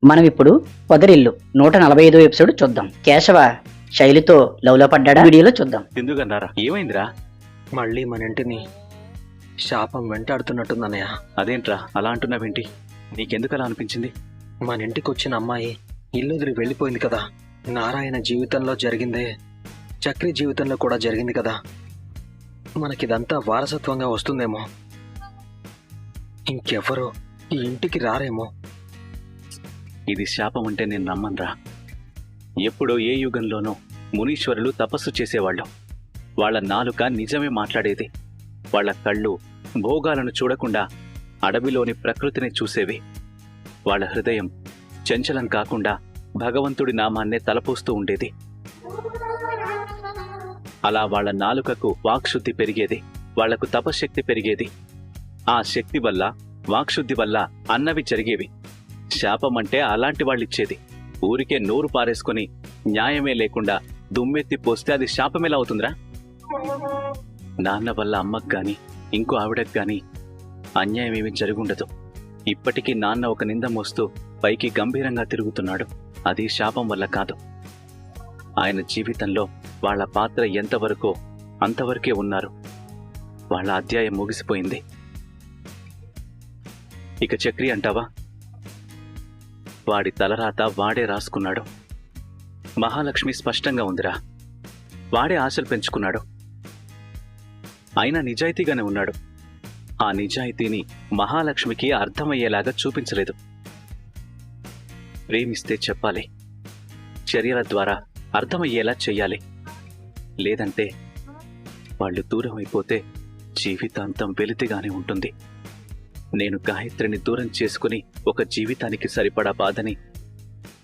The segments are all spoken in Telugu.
మనం ఇప్పుడు పొదరిల్లు 145 ఎపిసోడ్ చూద్దాం. కేశవ శైలితో లవ్ లో పడ్డా వీడియోలో చూద్దాం. ఎందుకన్నారా? ఏమైందిరా? మళ్ళీ మన ఇంటిని శాపం వెంటాడుతున్నట్టుందన్నయ్య. అదేంట్రా అలా అంటున్నావేంటి? నీకెందుకు అలా అనిపించింది? మన ఇంటికి వచ్చిన అమ్మాయి ఇల్లు వదిలి వెళ్ళిపోయింది కదా. నారాయణ జీవితంలో జరిగిందే చక్రి జీవితంలో కూడా జరిగింది కదా. మనకిదంతా వారసత్వంగా వస్తుందేమో. ఇంకెవ్వరూ ఈ ఇంటికి రారేమో. ఇది శాపం అంటే నేను నమ్మనురా. ఎప్పుడో ఏ యుగంలోనో మునీశ్వరులు తపస్సు చేసేవాళ్ళు. వాళ్ళ నాలుక నిజమే మాట్లాడేది. వాళ్ళ కళ్ళు భోగాలను చూడకుండా అడవిలోని ప్రకృతిని చూసేవి. వాళ్ళ హృదయం చంచలం కాకుండా భగవంతుడి నామాన్నే తలపోస్తూ ఉండేది. అలా వాళ్ళ నాలుకకు వాక్శుద్ధి పెరిగేది. వాళ్లకు తపశ్శక్తి పెరిగేది. ఆ శక్తి వల్ల వాక్శుద్ధి వల్ల అన్నవి జరిగేవి. శాపం అంటే అలాంటి వాళ్ళిచ్చేది. ఊరికే నోరు పారేసుకుని న్యాయమే లేకుండా దుమ్మెత్తి పోస్తే అది శాపమేలా అవుతుందిరా? నాన్న వల్ల అమ్మకు గాని ఇంకో ఆవిడకు గాని అన్యాయం ఏమీ జరుగుండదు. ఇప్పటికీ నాన్న ఒక నింద మోస్తూ పైకి గంభీరంగా తిరుగుతున్నాడు. అది శాపం వల్ల కాదు. ఆయన జీవితంలో వాళ్ళ పాత్ర ఎంతవరకో అంతవరకే ఉన్నారు. వాళ్ళ అధ్యాయం ముగిసిపోయింది. ఇక చక్రి అంటావా? వాడి తలరాత వాడే రాసుకున్నాడు. మహాలక్ష్మి స్పష్టంగా ఉందిరా. వాడే ఆశలు పెంచుకున్నాడు. అయినా నిజాయితీగానే ఉన్నాడు. ఆ నిజాయితీని మహాలక్ష్మికి అర్థమయ్యేలాగా చూపించలేదు. ప్రేమిస్తే చెప్పాలి, చర్యల ద్వారా అర్థమయ్యేలా చెయ్యాలి. లేదంటే వాళ్ళు దూరం అయిపోతే జీవితాంతం వెలితిగానే ఉంటుంది. నేను గాయత్రిని దూరం చేసుకుని ఒక జీవితానికి సరిపడా బాధని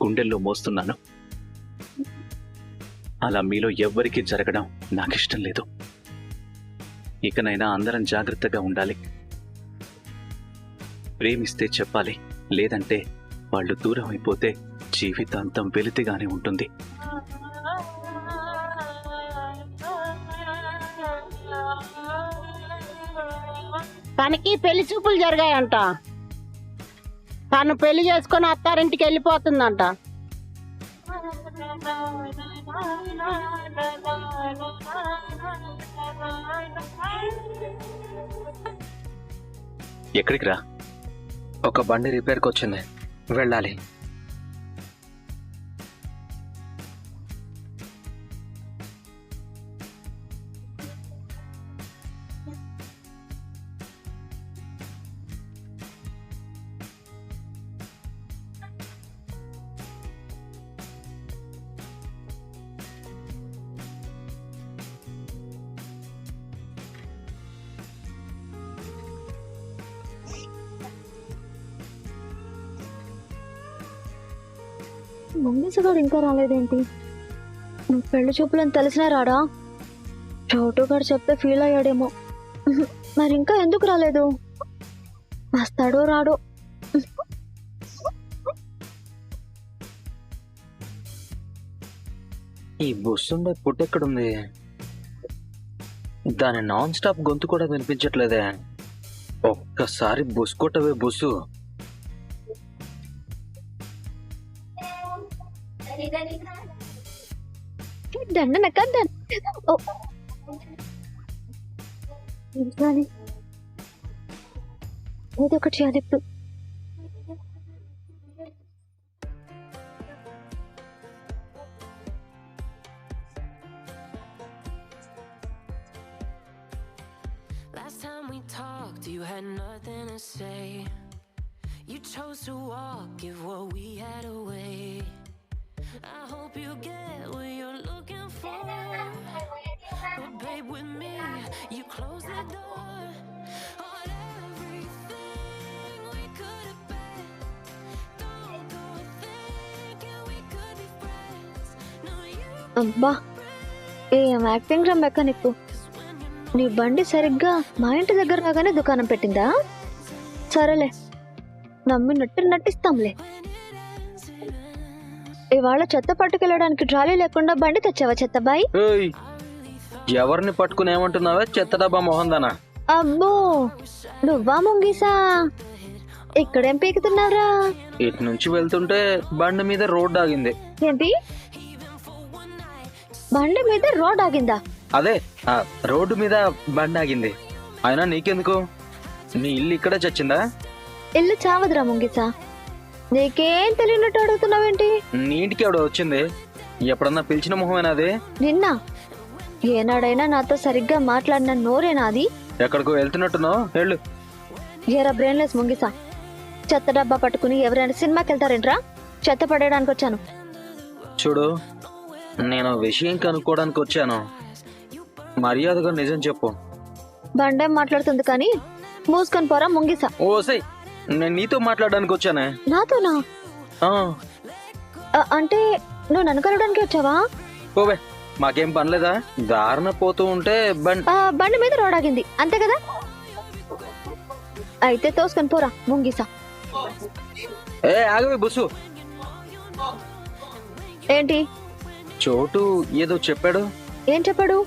గుండెల్లో మోస్తున్నాను. అలా మీలో ఎవ్వరికీ జరగడం నాకిష్టం లేదు. ఇకనైనా అందరం జాగ్రత్తగా ఉండాలి. ప్రేమిస్తే చెప్పాలి, లేదంటే వాళ్ళు దూరం అయిపోతే జీవితాంతం వెలితిగానే ఉంటుంది. తనకి పెళ్లి చూపులు జరిగాయంట. తను పెళ్లి చేసుకుని అత్తారింటికి వెళ్ళిపోతుందంట. ఎక్కడికి రా? ఒక బండి రిపేర్కి వచ్చింది, వెళ్ళాలి. మంగేశగాడు ఇంకా రాలేదేంటి? నువ్వు పెళ్లి చూపులని తెలిసినా రాడా? చోటు గారు చెప్తే ఫీల్ అయ్యాడేమో. మరి ఇంకా ఎందుకు రాలేదు? వస్తాడో రాడో. ఈ బస్సు ఉండే పుట్టెక్కడుంది? దాని నాన్ స్టాప్ గొంతు కూడా వినిపించట్లేదే. ఒక్కసారి బుస్ కొట్టవే బుస్సు. దండనక్క ఏదో ఒకటి చేయాలి ఇప్పుడు. Last time we talked, you had nothing to say. You chose to walk, give what we had away. I hope you get what you're looking for. But babe, with me, you close the door on everything we could have been. Don't go thinking we could be friends. No, you అబ్బా, ఏం యాక్టింగ్ రా మెకానిక్. నీ బండి సరిగ్గా మా ఇంటి దగ్గర లాగానే దుకాణం పెట్టిందా? సరేలే, నమ్మినట్టు నటిస్తాంలే. ఇవాళ చెత్త పట్టుకెళ్ళడానికి ట్రాలీ లేకుండా బండి తెచ్చావా చెత్తబాయి? ఎవరిని పట్టుకుని ఏమంటున్నావే చెత్త డబ్బా మొహందానా? అబ్బో, నువ్వా ముంగీసా? ఇక్కడేం పీకుతున్నావురా? ఇటు నుంచి వెళ్తుంటే బండి మీద రోడ్ ఆగింది. ఏంటి, బండి మీద రోడ్ ఆగిందా? అదే ఆ రోడ్డు మీద బండి ఆగింది. అయినా నీకెందుకు? నీ ఇల్లు ఇక్కడే చచ్చిందా? ఇల్లు చావదురా ముంగిసా. నీకేం తెలియనట్టు అడుగుతున్నావేంటి? నీ ఇంటికి ఎవడో వచ్చింది? ఎప్పుడన్నా పిలిచిన మొహమేనా అది? నిన్న ఏనాడైనా నాతో సరిగ్గా మాట్లాడిన నోరేనా అది? ఎక్కడికో వెళ్తున్నట్టున్నావు, వెళ్ళు. ఏరా బ్రెయిన్లెస్ ముంగిసా, చెత్త డబ్బా పట్టుకుని ఎవరైనా సినిమాకి వెళ్తారేంట్రా? చెత్త పడేయడానికి వచ్చాను. చూడు, నేను విషయం కనుక్కోవడానికి వచ్చాను. మర్యాదగా నిజం చెప్పు. బండేం మాట్లాడుతుంది కానీ మూసుకొని పోరా ముంగిసా. ఓసై, నేను నీతో మాట్లాడడానికి వచ్చానే. నాతోనా? ఆ, అంటే నువ్వు నన్ను కలవడానికి వచ్చావా? పోవే, మాకేం పనిలేదా? దారిన పోతూ ఉంటే బండి మీద రోడ్ ఆగింది అంతే కదా? అయితే తోసుకొని పోరా ముంగిసా. ఆగవే బుసు. ఏంటి? చోటు ఏదో చెప్పాడు. ఏం చెప్పాడు?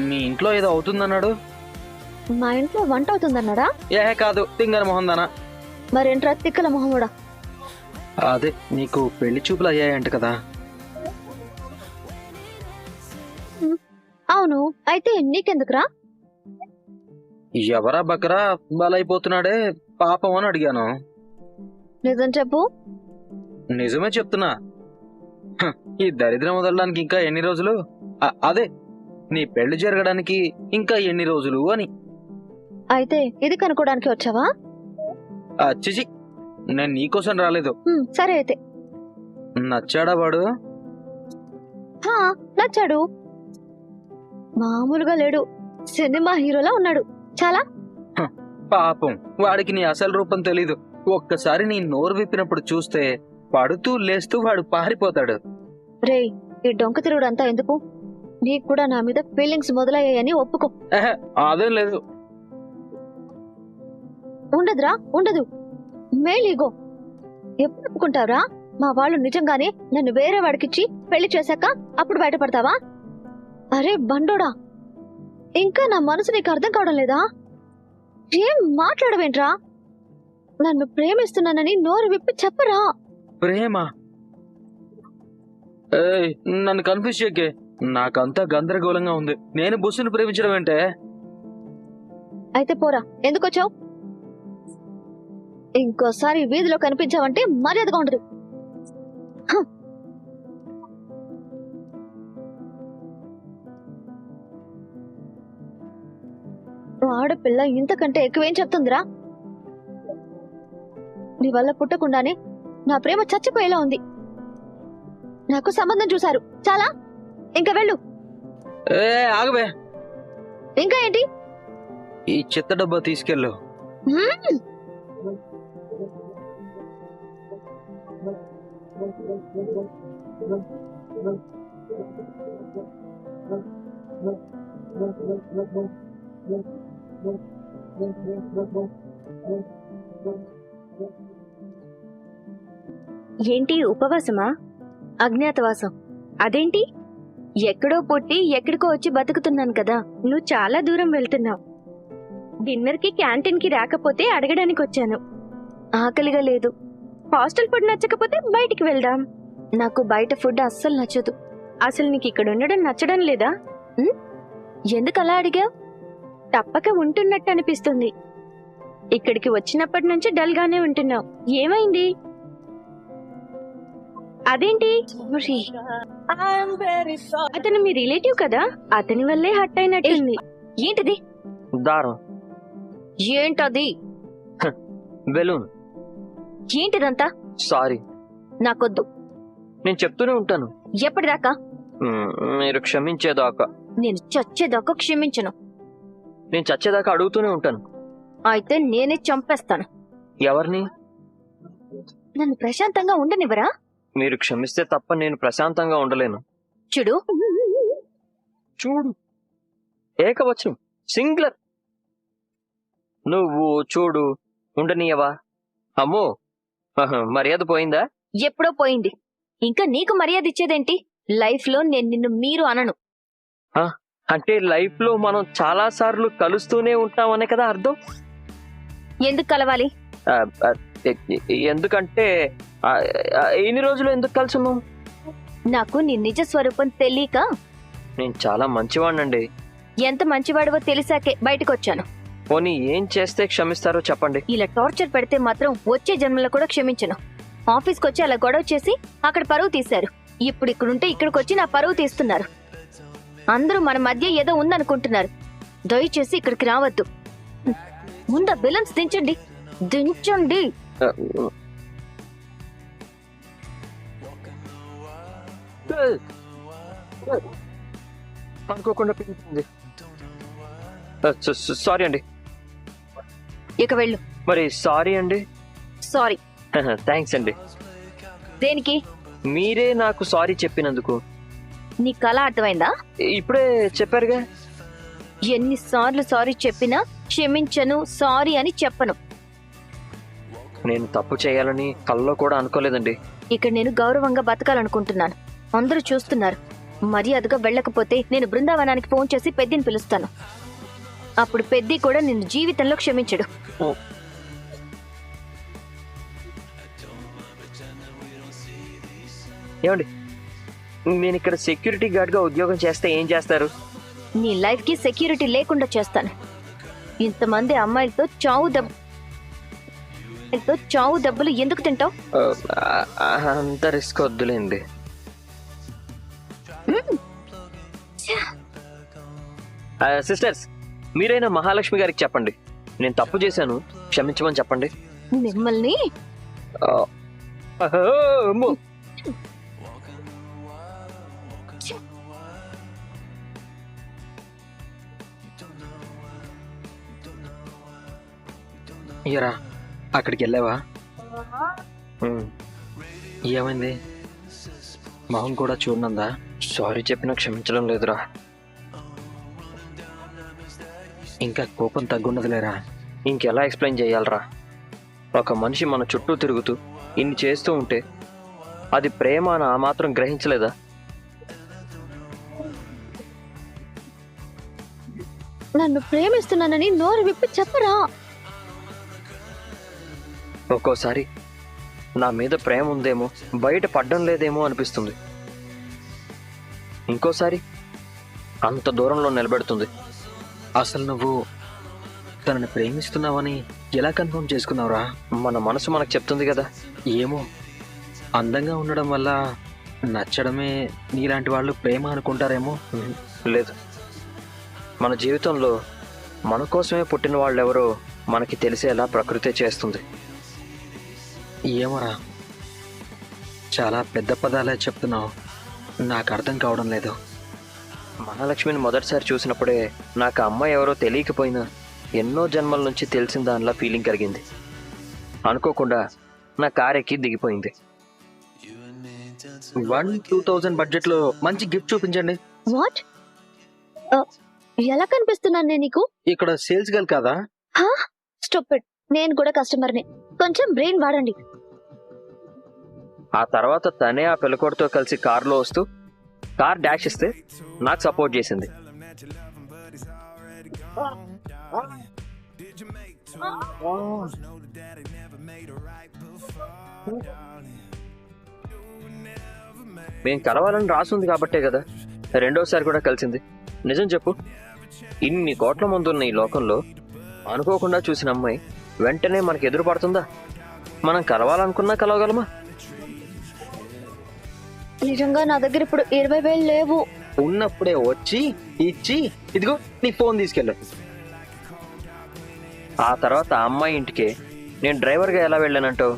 మీ ఇంట్లో ఏదో అవుతుందన్నాడు. మా ఇంట్లో వంట అవుతుందన్నాడా? కాదు, తింగర మొహం దానా. మరేంట్రా తిక్కల మొహముడా? అదే నీకు పెళ్లి చూపులు అయ్యాయంట కదా. అవును, అయితే నీకెందుకురా? ఎవరా బకరా బలైపోతున్నాడే పాపం అని అడిగాను. నిజం చెప్పు. నిజమే చెప్తున్నా. ఈ దరిద్రం వదలడానికి ఇంకా ఎన్ని రోజులు? అదే నీ పెళ్లి జరగడానికి ఇంకా ఎన్ని రోజులు అని. అయితే ఇది కనుక్కోడానికి వచ్చావా? చిచి, నేను నీకోసం రాలేదు. సరే అయితే. నచ్చాడా వాడు? నచ్చాడు. మామూలుగా లేడు, సినిమా హీరోలా ఉన్నాడు. చాలా పాపం, వాడికి నీ అసలు రూపం తెలీదు. ఒక్కసారి నీ నోరు విప్పినప్పుడు చూస్తే పడుతూ లేస్తూ వాడు పారిపోతాడు. రేయ్, ఈ డొంక తిరుగుడు అంతా ఎందుకు? నీకు కూడా నా మీద ఫీలింగ్స్ మొదలయ్యాయని ఒప్పుకో. అదేం లేదు. ఉండదురా, ఉండదు. మేలీగో. ఎప్పుడు ఒప్పుకుంటావురా? మా వాళ్ళు నిజంగానే నన్ను వేరే వాడికిచ్చి పెళ్లి చేశాక అప్పుడు బయటపడతావా? అరే బండోడా, ఇంకా నా మనసు నీకు అర్థం కావడం లేదా? ఏం మాట్లాడవేంట్రా? నన్ను ప్రేమిస్తున్నానని నోరు విప్పి చెప్పరా. ప్రేమ? నన్ను కన్ఫ్యూజ్ చేయకే. నాకంతా గందరగోళంగా ఉంది. నేను బుస్సును ప్రేమించడం ఏంటే? అయితే పోరా, ఎందుకొచ్చావు? ఇంకోసారి వీధిలో కనిపించావంటే మర్యాదగా ఉండదు. ఆడపిల్ల ఇంతకంటే ఎక్కువేం చెప్తుందిరా? నీ వల్ల పుట్టకుండానే నా ప్రేమ చచ్చిపోయేలా ఉంది. నాకు సంబంధం చూశారు, చాలా. ఇంకా వెళ్ళు. ఆగవే. ఇంకా ఏంటి? ఈ చెత్త డబ్బా తీసుకెళ్ళు. ఏంటి ఉపవాసమా? అజ్ఞాతవాసం. అదేంటి? ఎక్కడో పుట్టి ఎక్కడికో వచ్చి బతుకుతున్నాను కదా. నువ్వు చాలా దూరం వెళ్తున్నావు. డిన్నర్ కి క్యాంటీన్ కి రాకపోతే అడగడానికి వచ్చాను. ఆకలిగా లేదు. హాస్టల్ ఫుడ్ నచ్చకపోతే బయటికి వెళ్దాం. నాకు బయట ఫుడ్ అస్సలు నచ్చదు. అసలు నీకు ఇక్కడ ఉండడం నచ్చడం లేదా? ఎందుకు అలా అడిగావు? తప్పక ఉంటున్నట్టు అనిపిస్తుంది. ఇక్కడికి వచ్చినప్పటి నుంచి డల్ గానే ఉంటున్నావు. ఏమైంది? అదేంటి? అతను మీ రిలేటివ్ కదా, అతని వల్లే హట్ అయినట్టుంది. ఏంటిది? దారం. ఏంటది? బెలూన్. ఏంటిదంతా? సారీ. నాకొద్దు. నేను చెప్తూనే ఉంటాను. ఎప్పటిదాకా? మీరు క్షమించేదాకా. నేను చచ్చేదాకా క్షమించను. నేను చచ్చేదాకా అడుగుతూనే ఉంటాను. అయితే నేనే చంపేస్తాను. ఎవరిని? నన్ను ప్రశాంతంగా ఉండనివ్వరా? మీరు క్షమిస్తే తప్ప నేను ప్రశాంతంగా ఉండలేను. చూడు చూడు, ఏకవచనం, సింగులర్. నువ్వు చూడు, ఉండనీయవా? అమ్మో, మర్యాద పోయిందా? ఎప్పుడో పోయింది. ఇంకా నీకు మర్యాద ఇచ్చేదేంటి? లైఫ్ లో నేను నిన్ను మీరు అనను. అంటే లైఫ్ లో మనం చాలా సార్లు కలుస్తూనే ఉంటామనే కదా అర్థం. ఎందుకు కలవాలి? ఎందుకంటే ఇన్ని రోజులు ఎందుకు కలిసి ఉన్నాం? నాకు నీ నిజ స్వరూపం తెలియక. నేను చాలా మంచివాడినండి. ఎంత మంచివాడివో తెలిసాకే బయటకు వచ్చాను. పోనీ ఏం చేస్తే క్షమిస్తారో చెప్పండి. ఇలా టార్చర్ పెడితే మాత్రం వచ్చే జన్మలో కూడా క్షమించను. ఆఫీస్కి వచ్చి అలా గొడవ చేసి అక్కడ పరువు తీశారు. ఇప్పుడు ఇక్కడుంటే ఇక్కడికి వచ్చి నా పరువు తీస్తున్నారు. అందరూ మన మధ్య ఏదో ఉందనుకుంటున్నారు. దయచేసి ఇక్కడికి రావద్దు. ముందు బ్యాలెన్స్ దించండి, దించండి. అనుకోకుండా సారీ అండి. ఇక వెళ్ళు. మరి సారీ అండి. సారీ. థ్యాంక్స్ అండి. దేనికి? మీరే నాకు సారీ చెప్పినందుకు. నీ కళ అర్థమైందా? ఇప్పుడే చెప్పారుగా. ఎన్నిసార్లు సారీ చెప్పినా క్షమించను, సారీ అని చెప్పను. నేను తప్పు చేయాలని కల్లో కూడా అనుకోలేదండి. ఇక్కడ నేను గౌరవంగా బతకాలనుకుంటున్నాను. అందరూ చూస్తున్నారు. మర్యాదగా వెళ్ళకపోతే నేను బృందావనానికి ఫోన్ చేసి పెద్దిని పిలుస్తాను. అప్పుడు పెద్ది కూడా నిన్ను జీవితంలో క్షమించడు. ఏమండి, నేను ఇక్కడ సెక్యూరిటీ గార్డ్ గా ఉద్యోగం చేస్తే ఏం చేస్తారు? నీ లైఫ్ కి సెక్యూరిటీ లేకుండా చేస్తాను. ఇంతమంది అమ్మాయిలతో చావు దెబ్బలు ఎందుకు తింటావు? అంత రిస్క్ వద్దులేండి. సిస్టర్స్, మీరైనా మహాలక్ష్మి గారికి చెప్పండి, నేను తప్పు చేశాను, క్షమించమని చెప్పండి. మిమ్మల్ని ఇయరా అక్కడికి వెళ్ళావా? ఏమైంది? మొహం కూడా చూడనందా? సారీ చెప్పినా క్షమించడం లేదురా. ఇంకా కోపం తగ్గున్నదిలేరా. ఇంకెలా ఎక్స్ప్లెయిన్ చేయాలరా? ఒక మనిషి మన చుట్టూ తిరుగుతూ ఇన్ని చేస్తూ ఉంటే అది ప్రేమ అని ఆ మాత్రం గ్రహించలేదా? నన్ను ప్రేమిస్తున్నానని నోరు విప్పి చెప్పరా? ఒక్కోసారి నా మీద ప్రేమ ఉందేమో, బయట పడ్డం లేదేమో అనిపిస్తుంది. ఇంకోసారి అంత దూరంలో నిలబెడుతుంది. అసలు నువ్వు తనని ప్రేమిస్తున్నావని ఎలా కన్ఫర్మ్ చేసుకున్నావురా? మన మనసు మనకు చెప్తుంది కదా. ఏమో, అందంగా ఉండడం వల్ల నచ్చడమే నీలాంటి వాళ్ళు ప్రేమ అనుకుంటారేమో. లేదు, మన జీవితంలో మన కోసమే పుట్టిన వాళ్ళెవరో మనకి తెలిసేలా ప్రకృతే చేస్తుంది. ఏమోరా, చాలా పెద్ద పదాలే చెప్తున్నావు, నాకు అర్థం కావడం లేదు. మహాలక్ష్మిని మొదటిసారి చూసినప్పుడే నాకు ఆ అమ్మాయి ఎవరో తెలియకపోయినా ఎన్నో జన్మల నుంచి తెలిసిన దానిలా ఫీలింగ్ కలిగింది. అనుకోకుండా నా కార్ ఎక్కి దిగిపోయింది. 1,000-2,000 బడ్జెట్ లో మంచి గిఫ్ట్ చూపించండి. వాట్? ఎలా కనిపిస్తున్నాను నేను నీకు? ఇక్కడ సేల్స్ గర్ల్ కాదా? స్టూపిడ్. నేను కూడా కస్టమర్ని. కొంచెం బ్రెయిన్ వాడండి. ఆ తర్వాత తనే ఆ పిల్లకోడితో కలిసి కారులో వస్తూ కార్ డాష్ ఇస్తే నాకు సపోర్ట్ చేసింది. మేము కలవాలని రాసుంది కాబట్టే కదా రెండోసారి కూడా కలిసింది. నిజం చెప్పు, ఇన్ని కోట్ల మంది ఉన్న ఈ లోకంలో అనుకోకుండా చూసిన అమ్మాయి వెంటనే మనకు ఎదురు పడుతుందా? మనం కలవాలనుకున్నా కలవగలమా? నిజంగా నా దగ్గర ఇప్పుడు 20,000 లేవు. ఉన్నప్పుడే వచ్చి ఇచ్చి ఇదిగో నీ ఫోన్ తీసుకెళ్ళు. ఆ తర్వాత ఆ అమ్మాయి ఇంటికే నేను డ్రైవర్గా ఎలా వెళ్ళానంటో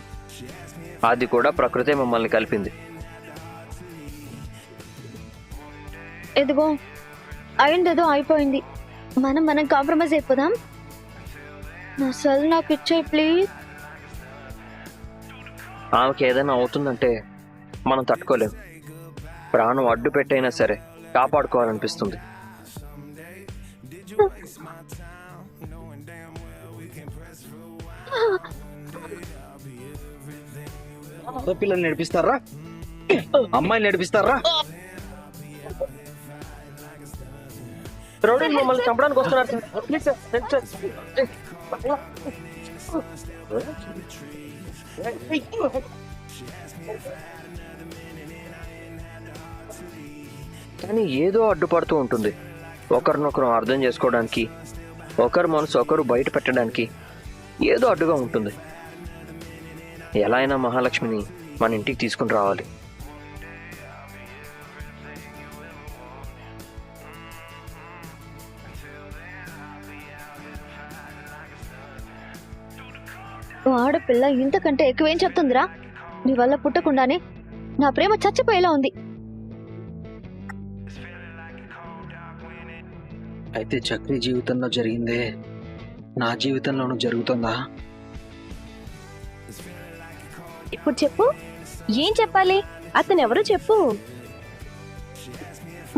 అది కూడా ప్రకృతే మమ్మల్ని కలిపింది. ఇదిగో అయిందేదో అయిపోయింది. మనం కాంప్రమైజ్ అయిపోదాం. నా సెల్ నాకు ఇచ్చేయి ప్లీజ్. ఆమెకి ఏదైనా అవుతుందంటే మనం తట్టుకోలేం. ప్రాణం అడ్డు పెట్టైనా సరే కాపాడుకోవాలనిపిస్తుంది. పిల్లల్ని నడిపిస్తారా? అమ్మాయిని నడిపిస్తారా? రౌడీలు మమ్మల్ని చంపడానికి వస్తున్నారు. కానీ ఏదో అడ్డుపడుతూ ఉంటుంది. ఒకరినొకరు అర్థం చేసుకోవడానికి, ఒకరి మనసు ఒకరు బయట పెట్టడానికి ఏదో అడ్డుగా ఉంటుంది. ఎలా అయినా మహాలక్ష్మిని మన ఇంటికి తీసుకుని రావాలి. ఓ ఆడపిల్ల ఇంతకంటే ఎక్కువేం చెప్తుందిరా? నీ వల్ల పుట్టకుండానే నా ప్రేమ చచ్చిపోయేలా ఉంది. అయితే చక్రి జీవితంలో జరిగిందే నా జీవితంలోనూ జరుగుతుందా? ఇప్పుడు చెప్పు, ఏం చెప్పాలి? అతను ఎవరో చెప్పు.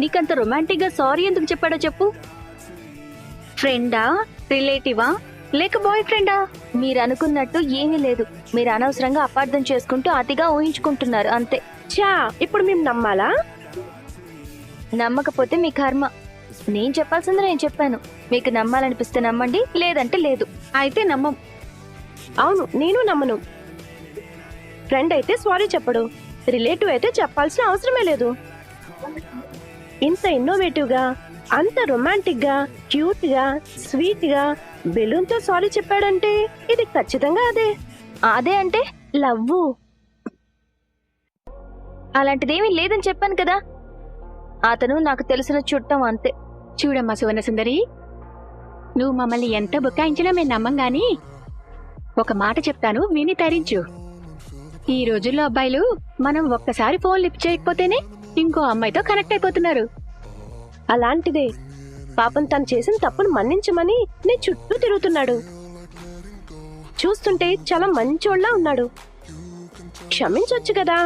నీకంత రొమాంటిక్ గా సారీ ఎందుకు చెప్పాడో చెప్పు. ఫ్రెండా, రిలేటివా, లేక బాయ్ ఫ్రెండా? మీరు అనుకున్నట్టు ఏమీ లేదు. మీరు అనవసరంగా అపార్థం చేసుకుంటూ అతిగా ఊహించుకుంటున్నారు అంతే. చా, ఇప్పుడు మేము నమ్మాలా? నమ్మకపోతే మీ కర్మ. నేను చెప్పాల్సింది నేను చెప్పాను. మీకు నమ్మాలనిపిస్తే నమ్మండి, లేదంటే లేదు. అయితే నమ్మం. అవును, నేను నమ్మను. ఫ్రెండ్ అయితే సారీ చెప్పడు, రిలేటివ్ అయితే చెప్పాల్సిన అవసరమే లేదు. ఇంత ఇన్నోవేటివ్ గా, అంత రొమాంటిక్ గా, క్యూట్ గా, స్వీట్ గా బెలూన్ తో సారీ చెప్పాడంటే ఇది ఖచ్చితంగా అదే. అదే అంటే లవ్. అలాంటిదేమీ లేదని చెప్పాను కదా. అతను నాకు తెలిసిన చుట్టం అంతే. చూడమ్మా సువర్ణ సుందరి, నువ్వు మమ్మల్ని ఎంత బుకాయించినా మేము నమ్మం గాని ఒక మాట చెప్తాను, విని తరించు. ఈ రోజుల్లో అబ్బాయిలు మనం ఒక్కసారి ఫోన్ లిఫ్ట్ చేయకపోతేనే ఇంకో అమ్మాయితో కనెక్ట్ అయిపోతున్నారు. అలాంటిదే పాపం తను చేసిన తప్పును మన్నించమని నీ చుట్టూ తిరుగుతున్నాడు. చూస్తుంటే చాలా మంచోళ్ళ ఉన్నాడు. క్షమించొచ్చు కదా,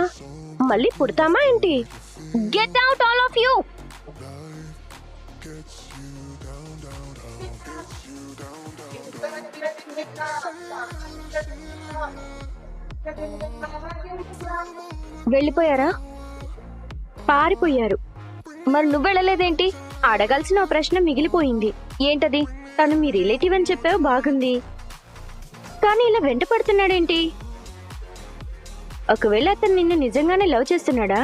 మళ్ళీ పుడతామా ఏంటి? Get out all of you. వెళ్ళిపోయారా? పారిపోయారు. మరి నువ్వు వెళ్ళలేదేంటి? అడగాల్సిన ఓ ప్రశ్న మిగిలిపోయింది. ఏంటది? తను మీ రిలేటివ్ అని చెప్పావు, బాగుంది. కానీ ఇలా వెంట పడుతున్నాడేంటి? ఒకవేళ అతను నిన్ను నిజంగానే లవ్ చేస్తున్నాడా?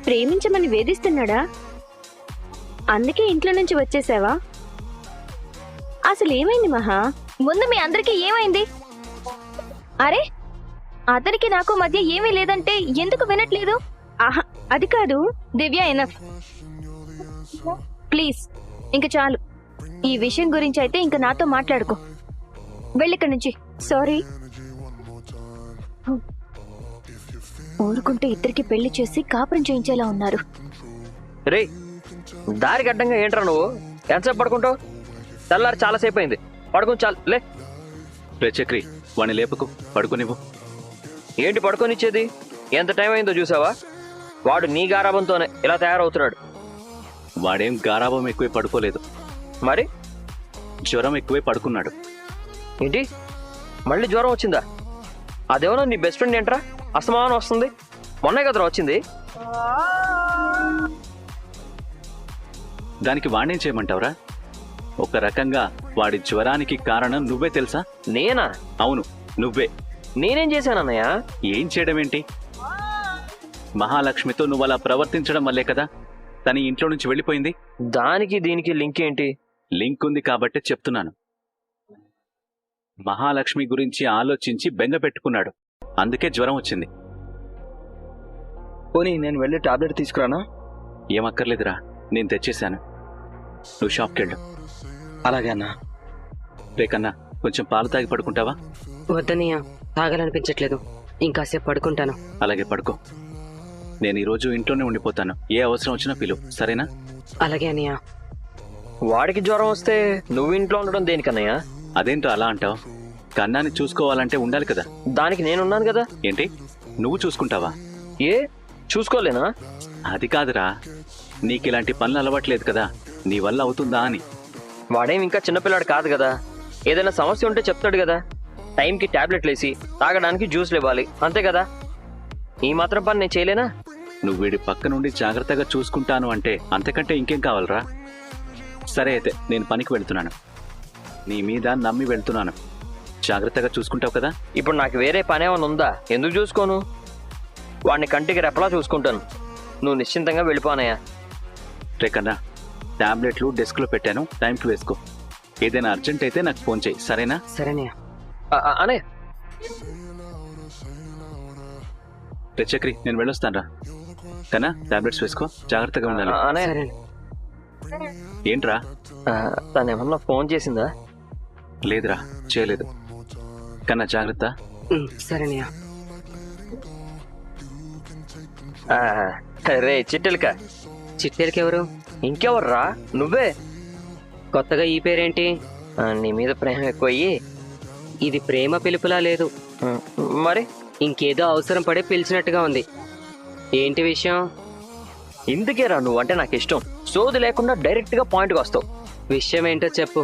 ప్రేమించమని వేధిస్తున్నాడా? అందుకే ఇంట్లో నుంచి వచ్చేసావా? అసలు ఏమైంది మహా? ముందు మీ అందరికీ ఏమైంది? అరే, అతనికి నాకు మధ్య ఏమీ లేదంటే ఎందుకు వినట్లేదు? ఆహా, అది కాదు దివ్య, ఎనఫ్ ప్లీజ్, ఇంక చాలు. ఈ విషయం గురించి అయితే ఇంక నాతో మాట్లాడుకో. వెళ్ళిక్కడి నుంచి. సారీ. ఊరుకుంటే ఇద్దరికి పెళ్లి చేసి కాపురం చేయించేలా ఉన్నారు. రే, దారి గడ్డంగా ఏంట్రా నువ్వు? ఎంతసేపు పడుకుంటావు? తెల్లారి చాలాసేపు అయింది. పడుకుని చాలు, లే. రే చక్రి, వాణ్ణి లేపకు, పడుకునివ్వు. ఏంటి పడుకొనిచ్చేది? ఎంత టైం అయిందో చూసావా? వాడు నీ గారాబంతోనే ఇలా తయారవుతున్నాడు. వాడేం గారాబం ఎక్కువే పడుకోలేదు, మరి జ్వరం ఎక్కువే పడుకున్నాడు. ఏంటి, మళ్ళీ జ్వరం వచ్చిందా? అదేమన్నా నీ బెస్ట్ ఫ్రెండ్ ఏంట్రా అసమానం వస్తుంది? మొన్నే కదరా వచ్చింది. దానికి వాణ్ణేం చేయమంటావురా? ఒక రకంగా వాడి జ్వరానికి కారణం నువ్వే తెలుసా? నేనా? అవును, నువ్వే. నేనేం చేశానన్నయ్య? ఏం చేయడం ఏంటి? మహాలక్ష్మితో నువ్వు అలా ప్రవర్తించడం వల్లే కదా తన ఇంట్లో నుంచి వెళ్ళిపోయింది. దానికి దీనికి లింక్ ఏంటి? లింక్ ఉంది కాబట్టే చెప్తున్నాను. మహాలక్ష్మి గురించి ఆలోచించి బెంగ పెట్టుకున్నాడు, అందుకే జ్వరం వచ్చింది. పోనీ నేను వెళ్ళి టాబ్లెట్ తీసుకురానా? ఏమక్కర్లేదురా, నేను తెచ్చేశాను. నువ్వు షాప్కి వెళ్ళు. అలాగే అన్నా. రేకన్నా, కొంచెం పాలు తాగి పడుకుంటావా? వద్దనయ్య, తాగాలనిపించట్లేదు. ఇంకాసేపు పడుకుంటాను. అలాగే పడుకో. నేను ఈరోజు ఇంట్లోనే ఉండిపోతాను. ఏ అవసరం వచ్చినా పిలువు, సరేనా? అలాగే అన్నయ్య. వాడికి జ్వరం వస్తే నువ్వు ఇంట్లో ఉండడం దేనికన్నయ్య? అదేంటో అలా అంటావు? కన్నాని చూసుకోవాలంటే ఉండాలి కదా. దానికి నేనున్నాను కదా. ఏంటి, నువ్వు చూసుకుంటావా? ఏ, చూసుకోలేనా? అది కాదురా, నీకిలాంటి పనులు అలవాట్లేదు కదా, నీ వల్ల అవుతుందా అని. వాడేం ఇంకా చిన్నపిల్లాడు కాదు కదా. ఏదైనా సమస్య ఉంటే చెప్తాడు కదా. టైంకి టాబ్లెట్లు వేసి తాగడానికి జ్యూస్లు ఇవ్వాలి, అంతే కదా. ఈ మాత్రం పని నేను చేయలేనా? నువ్వు వీడి పక్క నుండి జాగ్రత్తగా చూసుకుంటాను అంటే అంతకంటే ఇంకేం కావాలరా? సరే అయితే నేను పనికి వెళ్తున్నాను. నీ మీద నమ్మి వెళ్తున్నాను. జాగ్రత్తగా చూసుకుంటావు కదా? ఇప్పుడు నాకు వేరే పని ఏమైనా ఉందా? ఎందుకు చూసుకోను? వాడిని కంటికి రెప్పలా చూసుకుంటాను. నువ్వు నిశ్చింతంగా వెళ్ళిపోనయ్యా. రే కన్నా, టాబ్లెట్లు డెస్క్లో పెట్టాను, టైంకి వేసుకో. ఏదైనా అర్జెంట్ అయితే నాకు ఫోన్ చేయి, సరేనా? సరేనయ్య. అనే రే చక్రి, నేను వెళ్ళొస్తాను రా. కన్నా, టాబ్లెట్స్ వేసుకో, జాగ్రత్తగా ఉండాలి. అనే సరే. ఏంట్రా? తను ఏమన్నా ఫోన్ చేసిందా? లేదురా, చేయలేదు. కన్నా జాగ్రత్త. సరేనయ్య. రే చిట్టెలిక, చిట్టేలకి ఎవరు? ఇంకెవర్రా? నువ్వే. కొత్తగా ఈ పేరేంటి? నీ మీద ప్రేమ ఎక్కువయ్యి. ఇది ప్రేమ పిలుపులా లేదు, మరి ఇంకేదో అవసరం పడి పిలిచినట్టుగా ఉంది. ఏంటి విషయం? ఇందుకేరా నువ్వంటే నాకు ఇష్టం. సోది లేకుండా డైరెక్ట్ గా పాయింట్కి వస్తావు. విషయం ఏంటో చెప్పు.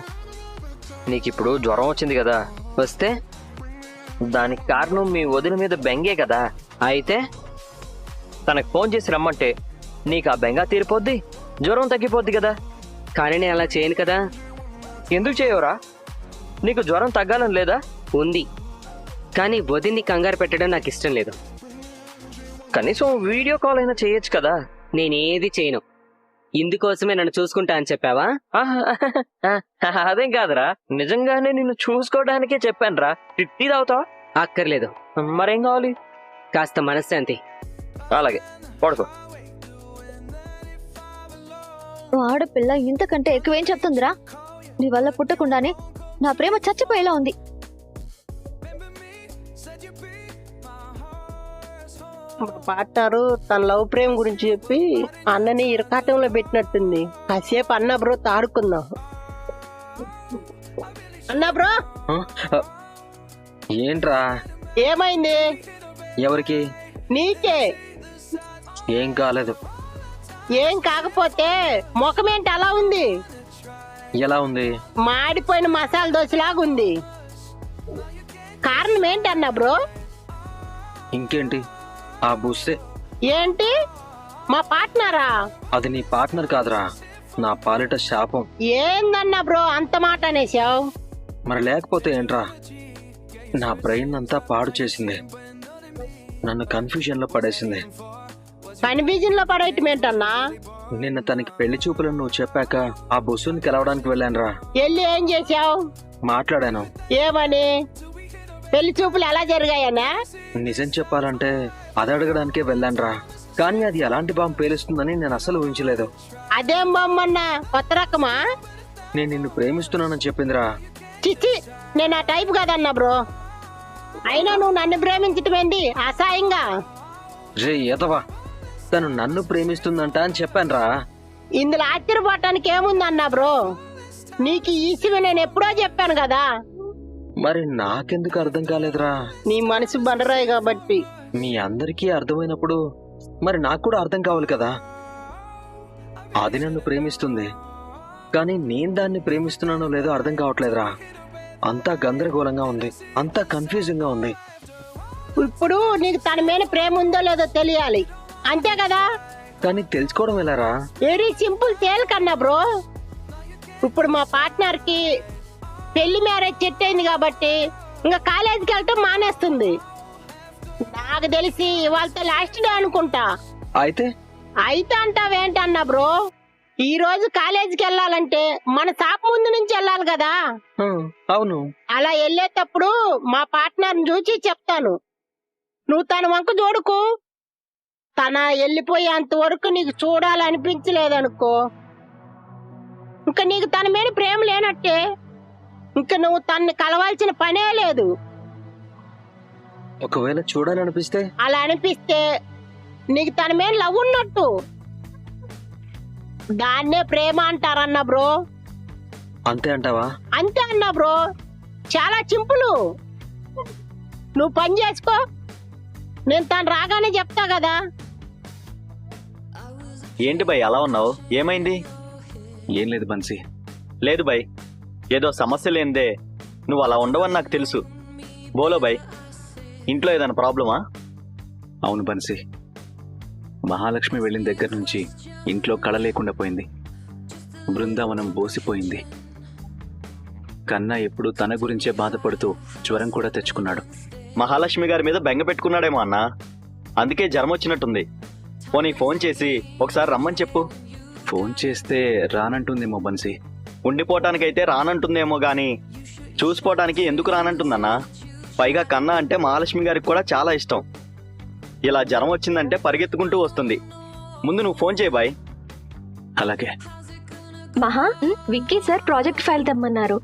నీకు ఇప్పుడు జ్వరం వచ్చింది కదా, వస్తే దానికి కారణం మీ వదిన మీద బెంగే కదా. అయితే తనకు ఫోన్ చేసి రమ్మంటే నీకు ఆ బెంగ తీరిపోద్ది, జ్వరం తగ్గిపోద్ది కదా. కానీ నేను అలా చేయను కదా. ఎందుకు చేయవరా? నీకు జ్వరం తగ్గాలని లేదా? ఉంది, కానీ వదిన్ని కంగారు పెట్టడం నాకు ఇష్టం లేదు. కనీసం వీడియో కాల్ అయినా చేయొచ్చు కదా. నేనేది చేయను. ఇందుకోసమే నన్ను చూసుకుంటా అని చెప్పావా? అదేం కాదురా, నిజంగానే నిన్ను చూసుకోవడానికే చెప్పానురా. టీ తాగుతావా? అక్కర్లేదు. మరేం కావాలి? కాస్త మనశ్శాంతి. అలాగే, పడుకో. ఆడపిల్ల ఇంతకంటే ఎక్కువేం చెప్తుందిరా? నీ వల్ల పుట్టకుండానే నా ప్రేమ చచ్చిపోయేలా ఉంది. మా పార్ట్నరు తన లవ్ ప్రేమ గురించి చెప్పి అన్నని ఇరకాటంలో పెట్టినట్టుంది. కాసేపు అన్న బ్రో తాడుకుందాం. అన్న బ్రో, ఏంట్రా? ఏమైంది? ఎవరికి? నీకే. ఏం కాలేదు. ఏం కాకపోతే ముఖమేంటి అలా ఉంది? ఎలా ఉంది? మాడిపోయిన మసాలా దోశలాగా ఉంది. కారణం ఏంటి అన్న బ్రో? ఇంకేంటి, ఆ బుస్సే. ఏంటి, మా పార్ట్నరా? అది నీ పార్ట్నర్ కాదురా, నా పాలిట శాపం. ఏందన్నా బ్రో అంత మాట అనేసావు? మరి లేకపోతే ఏంట్రా? నా బ్రెయిన్ అంతా పాడు చేసింది, నన్ను కన్ఫ్యూజన్ లో పడేసింది. కన్ఫ్యూజన్ లో పడేయటం ఏంటన్నా? నిన్న తనకి పెళ్లి చూపులను నువ్వు చెప్పాక ఆ బుస్సుని కలవడానికి వెళ్ళానురా. వెళ్ళి ఏం చేసావు? మాట్లాడాను. ఏమని? పెళ్లి చూపులు ఎలా జరిగాయనా? నిజం చెప్పాలంటే అది అడగడానికే వెళ్ళానురా, కానీ అది ఎలాంటి బాంబు పేలుస్తుందని నేను అసలు ఊహించలేదు. అదేం బొమ్మన్నా, కొత్త రకమా? నేను నిన్ను ప్రేమిస్తున్నానని చెప్పిందిరా. చిచ్చి, నేను ఆ టైప్ కాదన్నా బ్రో. అయినా నువ్వు నన్ను ప్రేమించటం ఏంటి అసహ్యంగా? రే ఏదవా, తను నన్ను ప్రేమిస్తుందంట అని చెప్పానురా. ఇందులో ఆశ్చర్యపోవటానికి ఏముందన్నా బ్రో? నీకు ఈ విషయం నేను ఎప్పుడో చెప్పాను కదా. మరి నాకెందుకు అర్థం కాలేదురా? నీ మనసు బండరాయి కాబట్టి. మీ అందరికీ అర్థమైనప్పుడు మరి నాకు కూడా అర్థం కావాలి కదా. అది నన్ను ప్రేమిస్తుంది, కానీ నేను దాన్ని ప్రేమిస్తున్నానో లేదో అర్థం కావట్లేదురా. అంతా గందరగోళంగా ఉంది, అంతా కన్ఫ్యూజింగ్ గా ఉంది. ఇప్పుడు నీకు తన మీద ప్రేమ ఉందో లేదో తెలియాలి, అంతే కదా? కానీ తెలుసుకోవడం ఎలారా? వెరీ సింపుల్, తేలికన్నా బ్రో. ఇప్పుడు మా పార్ట్నర్ కి పెళ్లి మ్యారేజ్ సెట్ అయింది కాబట్టి ఇంకా కాలేజీకి వెళ్ళటం మానేస్తుంది. నాకు తెలిసి ఇవాళతో లాస్ట్ డే అనుకుంటా. అయితే అంటావేంటన్నా బ్రో? ఈ రోజు కాలేజీకి వెళ్ళాలంటే మన షాప్ ముందు నుంచి వెళ్ళాలి కదా. అవును. అలా వెళ్ళేటప్పుడు మా పార్ట్నర్ చూసి చెప్తాను, నువ్వు తన వంక చూడుకు. తన వెళ్ళిపోయేంత వరకు నీకు చూడాలనిపించలేదనుకో, ఇంకా నీకు తన మీద ప్రేమ లేనట్టే. ఇంకా నువ్వు తన్ని కలవాల్సిన పనే లేదు. ఒకవేళ చూడాలనిపిస్తే? అలా అనిపిస్తే నీకు తన మీద లవ్ ఉన్నట్టు. దాన్నే ప్రేమ అంటారన్నా బ్రో. అంతే అంటావా? అంతే అన్నా బ్రో, చాలా సింపుల్. నువ్వు పని చేసుకో, నేను తను రాగానే చెప్తా కదా. ఏంటి బై అలా ఉన్నావు? ఏమైంది? ఏం లేదు బన్సీ. లేదు బై, ఏదో సమస్య లేనిదే నువ్వు అలా ఉండవని నాకు తెలుసు. బోలో బై, ఇంట్లో ఏదైనా ప్రాబ్లమా? అవును బన్సీ, మహాలక్ష్మి వెళ్ళిన దగ్గర నుంచి ఇంట్లో కళ లేకుండా పోయింది. బృందావనం బోసిపోయింది. కన్నా ఎప్పుడు తన గురించే బాధపడుతూ జ్వరం కూడా తెచ్చుకున్నాడు. మహాలక్ష్మి గారి మీద బెంగ పెట్టుకున్నాడేమో అన్నా, అందుకే జ్వరం వచ్చినట్టుంది. పోనీ ఫోన్ చేసి ఒకసారి రమ్మని చెప్పు. ఫోన్ చేస్తే రానంటుందేమో బన్సీ. ఉండిపోవటానికైతే రానంటుందేమో గాని చూసిపోవటానికి ఎందుకు రానంటుందన్నా? పైగా కన్నా అంటే మహాలక్ష్మి గారికి కూడా చాలా ఇష్టం. ఇలా జ్వరం వచ్చిందంటే పరిగెత్తుకుంటూ వస్తుంది. ముందు నువ్వు ఫోన్ చేయి బాయ్. అలాగే. మహా, విక్కీ సార్ ప్రాజెక్ట్ ఫైల్ తెమ్మన్నారు.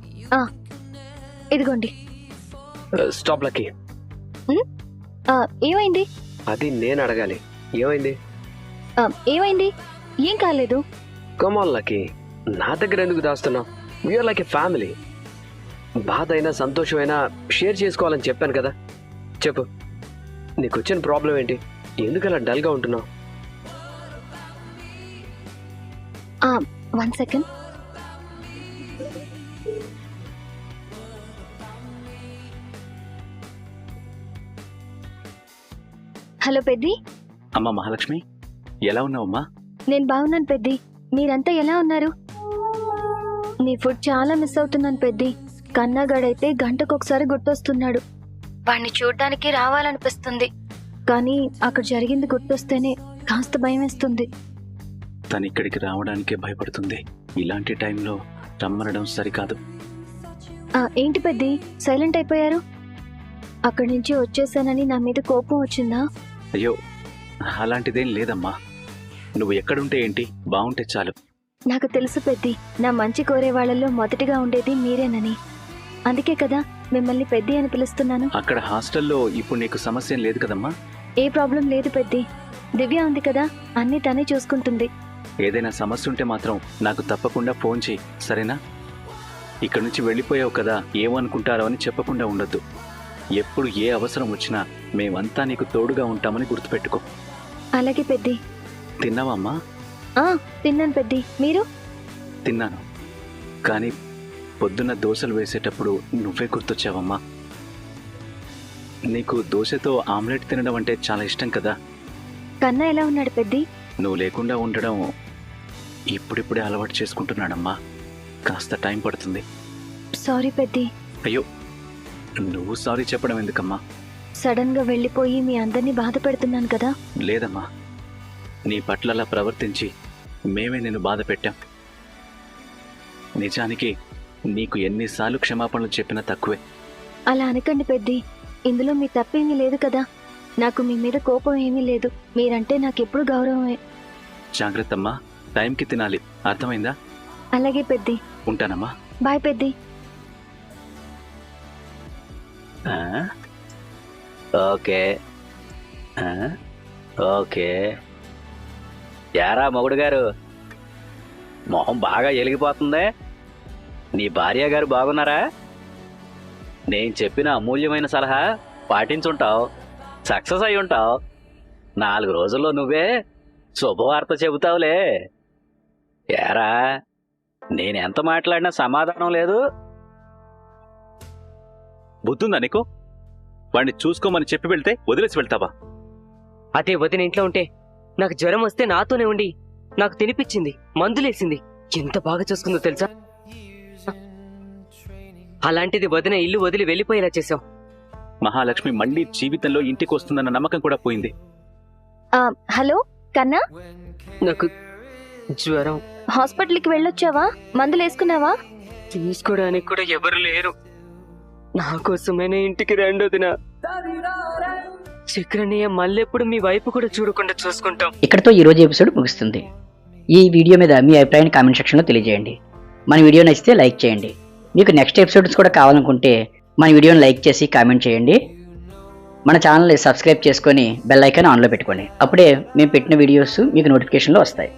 ఇదిగోండి. Stop lucky. ఏమైంది? అది నేను అడగాలి. ఏమైంది? ఏమైంది? ఏం కాలేదు. కమాన్ లక్కీ, నా దగ్గర ఎందుకు దాస్తున్నావు? We're like a family. బాధ అయినా సంతోషమైనా షేర్ చేసుకోవాలని చెప్పాను కదా. చెప్పు, నీకు వచ్చిన ప్రాబ్లం ఏంటి? ఎందుకు అలా డల్గా ఉంటున్నావు? 1 సెకండ్. హలో పెద్ది. అమ్మా మహాలక్ష్మి, ఎలా ఉన్నావమ్మా? నేను బాగున్నాను పెద్ది. మీరంతా ఎలా ఉన్నారు? నీ ఫుడ్ చాలా మిస్ అవుతున్నాను పెద్ది. కన్నాగాడైతే గంటకొకసారి గుర్తొస్తున్నాడు. వాణ్ణి చూడ్డానికి రావాలనిపిస్తుంది, కానీ అక్కడ జరిగింది గుర్తొస్తేనే కాస్త భయం వేస్తుంది. తను ఇక్కడికి రావడానికే భయపడుతుంది. ఇలాంటి టైంలో రమ్మనడం సరికాదు. ఏంటి పెద్ది సైలెంట్ అయిపోయారు? అక్కడి నుంచి వచ్చేసానని నా మీద కోపం వచ్చిందా? అయ్యో, అలాంటిదేం లేదమ్మా. నువ్వు ఎక్కడుంటే ఏంటి, బాగుంటే చాలు. నాకు తెలుసు పెద్ది, నా మంచి కోరే వాళ్ళల్లో మొదటిగా ఉండేది మీరేనని. అందుకే కదా మిమ్మల్ని పెద్ది అని పిలుస్తున్నాను. అక్కడ హాస్టల్లో ఇప్పుడు నీకు సమస్య లేదు కదమ్మా? ఏ ప్రాబ్లం లేదు పెద్ది. దివ్య ఉంది కదా, అన్నీ తనే చూసుకుంటుంది. ఏదైనా సమస్య ఉంటే మాత్రం నాకు తప్పకుండా ఫోన్ చేయి, సరేనా? ఇక్కడి నుంచి వెళ్ళిపోయావు కదా, ఏమనుకుంటారో అని చెప్పకుండా ఉండొద్దు. ఎప్పుడు ఏ అవసరం వచ్చినా మేమంతా నీకు తోడుగా ఉంటామని గుర్తుపెట్టుకో. అలాగే పెద్ది. తిన్నావా అమ్మా? తిన్నాను పెద్ది. మీరు? తిన్నాను, కానీ పొద్దున్న దోశలు వేసేటప్పుడు నువ్వే గుర్తొచ్చావమ్మా. నీకు దోశతో ఆమ్లెట్ తినడం అంటే చాలా ఇష్టం కదా. కన్నా ఎలా ఉన్నాడు పెద్ది? నువ్వు లేకుండా ఉండడం ఇప్పుడిప్పుడే అలవాటు చేసుకుంటున్నాడమ్మా. కాస్త టైం పడుతుంది. సారీ పెద్ది. అయ్యో, నువ్వు సారీ చెప్పడం ఎందుకమ్మా? సడన్ గా వెళ్ళిపోయి మీ అందరినీ బాధ పెడుతున్నాను కదా. లేదమ్మా, నీ పట్ల అలా ప్రవర్తించి మేమే నిన్ను బాధ పెట్టాం. నిజానికి నీకు ఎన్నిసార్లు క్షమాపణలు చెప్పినా తక్కువే. అలా అనకండి పెద్ది, ఇందులో మీ తప్పేమీ లేదు కదా. నాకు మీ మీద కోపం ఏమీ లేదు. మీరంటే నాకెప్పుడు గౌరవమే. జాగ్రత్తమ్మా, టైంకి తినాలి, అర్థమైందా? అలాగే పెద్ది. ఉంటానమ్మా. బాయ్ పెద్ది. Okay okay. యారా మొగుడు గారు, మొహం బాగా ఎలిగిపోతుందే. నీ భార్య గారు బాగున్నారా? నేను చెప్పిన అమూల్యమైన సలహా పాటించుంటావు, సక్సెస్ అయి ఉంటావు. 4 రోజుల్లో నువ్వే శుభవార్త చెబుతావులే. యారా, నేనెంత మాట్లాడినా సమాధానం లేదు. బుద్ధుందా నీకు? వాడిని చూసుకోమని చెప్పి వెళ్తే వదిలేసి వెళ్తావా? అదే వదిన ఇంట్లో ఉంటే నాకు జ్వరం వస్తే నాతోనే ఉండి నాకు తినిపించింది, మందులేసింది, ఎంత బాగా చూసుకుందో తెలుసా? అలాంటిది వదిన ఇల్లు వదిలి వెళ్ళిపోయేలా చేశావు. మహాలక్ష్మి మళ్ళీ జీవితంలో ఇంటికి వస్తుందన్న నమ్మకం కూడా పోయింది. హలో కన్నా, నాకు జ్వరం. హాస్పిటల్కి వెళ్ళొచ్చావా? మందులు వేసుకున్నావా? తీసుకోవడానికి కూడా ఎవరు లేరు. నా కోసమైనా ఇంటికి రండి వదిన. చక్రనయ్య మళ్ళెప్పుడు మీ వైపు కూడా చూడకుండా చూసుకుంటాం. ఇక్కడతో ఈ రోజు ఎపిసోడ్ ముగుస్తుంది. ఈ వీడియో మీద మీ అభిప్రాయాన్ని కామెంట్ సెక్షన్లో తెలియజేయండి. మన వీడియో నచ్చితే లైక్ చేయండి. మీకు నెక్స్ట్ ఎపిసోడ్స్ కూడా కావాలనుకుంటే మన వీడియోని లైక్ చేసి కామెంట్ చేయండి. మన ఛానల్ని సబ్స్క్రైబ్ చేసుకొని బెల్ ఐకాన్ ఆన్లో పెట్టుకోండి. అప్పుడే మేము పెట్టిన వీడియోస్ మీకు నోటిఫికేషన్లో వస్తాయి.